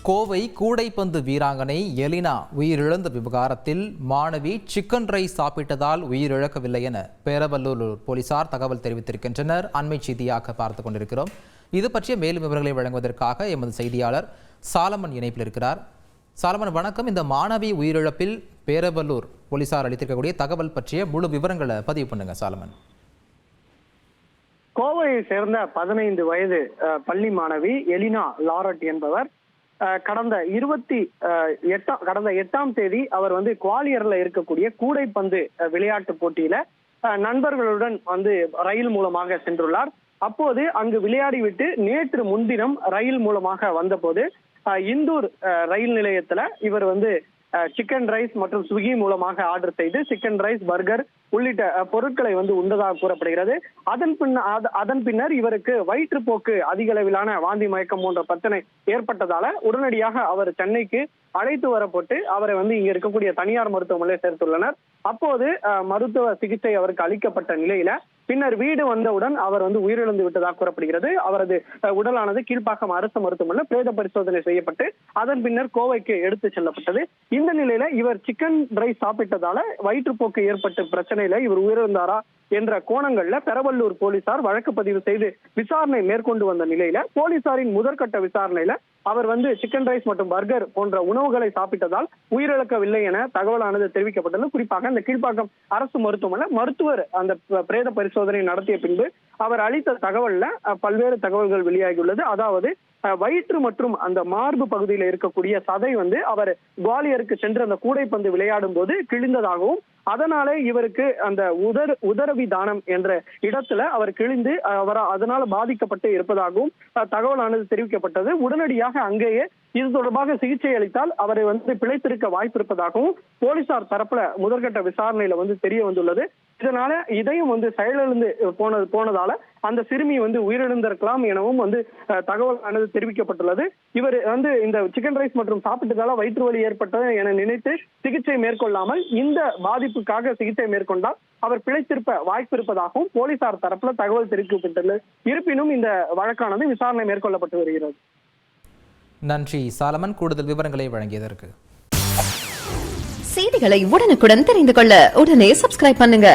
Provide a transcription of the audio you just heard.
கோவை கூடைப்பந்து வீராங்கனை எலினா உயிரிழந்த விவகாரத்தில் மாணவி சிக்கன் ரைஸ் சாப்பிட்டதால் உயிரிழக்கவில்லை என பேரவல்லூர் போலீசார் தகவல் தெரிவித்திருக்கின்றனர். அண்மை செய்தியாக பார்த்துக் கொண்டிருக்கிறோம். இது பற்றிய மேலும் விவரங்களை வழங்குவதற்காக எமது செய்தியாளர் சாலமன் இணைப்பில் இருக்கிறார். சாலமன், வணக்கம். இந்த மாணவி உயிரிழப்பில் பேரவல்லூர் போலீசார் அளித்திருக்கக்கூடிய தகவல் பற்றிய முழு விவரங்களை பதிவு பண்ணுங்க சாலமன். கோவையை சேர்ந்த 15 வயது பள்ளி மாணவி எலினா லாரட் என்பவர் கடந்த 8ஆம் தேதி அவர் குவாலியர்ல இருக்கக்கூடிய கூடைப்பந்து விளையாட்டு போட்டியில நண்பர்களுடன் ரயில் மூலமாக சென்றுள்ளார். அப்போது அங்கு விளையாடிவிட்டு நேற்று முன்தினம் ரயில் மூலமாக வந்தபோது இந்தூர் ரயில் நிலையத்துல இவர் சிக்கன் ரைஸ் மற்றும் ஸ்விக்கி மூலமாக ஆர்டர் செய்து சிக்கன் ரைஸ், பர்கர் உள்ளிட்ட பொருட்களை உண்டதாக கூறப்படுகிறது. அதன் பின்னர் இவருக்கு வயிற்றுப்போக்கு, அதிக அளவிலான வாந்தி மயக்கம் போன்ற பிரச்சனை ஏற்பட்டதால உடனடியாக அவர் சென்னைக்கு அழைத்து வரப்பட்டு அவரை இங்க இருக்கக்கூடிய தனியார் மருத்துவமனையில் சேர்த்துள்ளனர். அப்போது மருத்துவ சிகிச்சை அவருக்கு அளிக்கப்பட்ட நிலையில பின்னர் வீடு வந்தவுடன் அவர் உயிரிழந்து விட்டதாக கூறப்படுகிறது. அவரது உடலானது கீழ்ப்பாக்கம் அரசு மருத்துவமனையில் பிரேத பரிசோதனை செய்யப்பட்டு அதன் பின்னர் கோவைக்கு எடுத்து செல்லப்பட்டது. இந்த நிலையில இவர் சிக்கன் ரைஸ் சாப்பிட்டதால வயிற்றுப்போக்கு ஏற்பட்ட பிரச்சனையில இவர் உயிரிழந்தாரா என்ற கோணங்கள்ல பெரவல்லூர் போலீசார் வழக்கு பதிவு செய்து விசாரணை மேற்கொண்டு வந்த நிலையில போலீசாரின் முதற்கட்ட விசாரணையில அவர் சிக்கன் ரைஸ் மற்றும் பர்கர் போன்ற உணவுகளை சாப்பிட்டதால் உயிரிழக்கவில்லை என தகவலானது தெரிவிக்கப்பட்டது. குறிப்பாக இந்த கீழ்ப்பாக்கம் அரசு மருத்துவமனை மருத்துவர் அந்த பிரேத பரிசோதனை நடத்திய பின்பு அவர் அளித்த தகவல்ல பல்வேறு தகவல்கள் வெளியாகியுள்ளது. அதாவது வயிற்று மற்றும் அந்த மார்பு பகுதியில் இருக்கக்கூடிய சதை அவர் குவாலியருக்கு சென்று அந்த கூடைப்பந்து விளையாடும் போது கிழிந்ததாகவும் அதனாலே இவருக்கு அந்த உதரவி தானம் என்ற இடத்துல அவர் கிழிந்து அதனால பாதிக்கப்பட்டு இருப்பதாகவும் தகவலானது தெரிவிக்கப்பட்டது. உடனடியாக அங்கேயே இது தொடர்பாக சிகிச்சை அளித்தால் அவரை பிழைத்திருக்க வாய்ப்பு இருப்பதாகவும் போலீசார் தரப்புல முதற்கட்ட விசாரணையில தெரிய வந்துள்ளது. இதனால இதையும் செயலிழந்து போனதால அந்த சிறுமி உயிரிழந்திருக்கலாம் எனவும் தகவலானது தெரிவிக்கப்பட்டுள்ளது. இவர் இந்த சிக்கன் ரைஸ் மற்றும் சாப்பிட்டதால வயிற்று வலி ஏற்பட்டது என நினைத்து சிகிச்சை மேற்கொள்ளாமல் இந்த பாதிப்புக்காக சிகிச்சை மேற்கொண்டால் அவர் பிழைத்திருப்ப வாய்ப்பு இருப்பதாகவும் போலீசார் தரப்புல தகவல் தெரிவிக்கப்பட்டுள்ளது. இருப்பினும் இந்த வழக்கானது விசாரணை மேற்கொள்ளப்பட்டு வருகிறது. நன்றி சாலமன், கூடுதல் விவரங்களை வழங்கியதற்கு. செய்திகளை உடனுக்குடன் தெரிந்து கொள்ள உடனே சப்ஸ்கிரைப் பண்ணுங்க.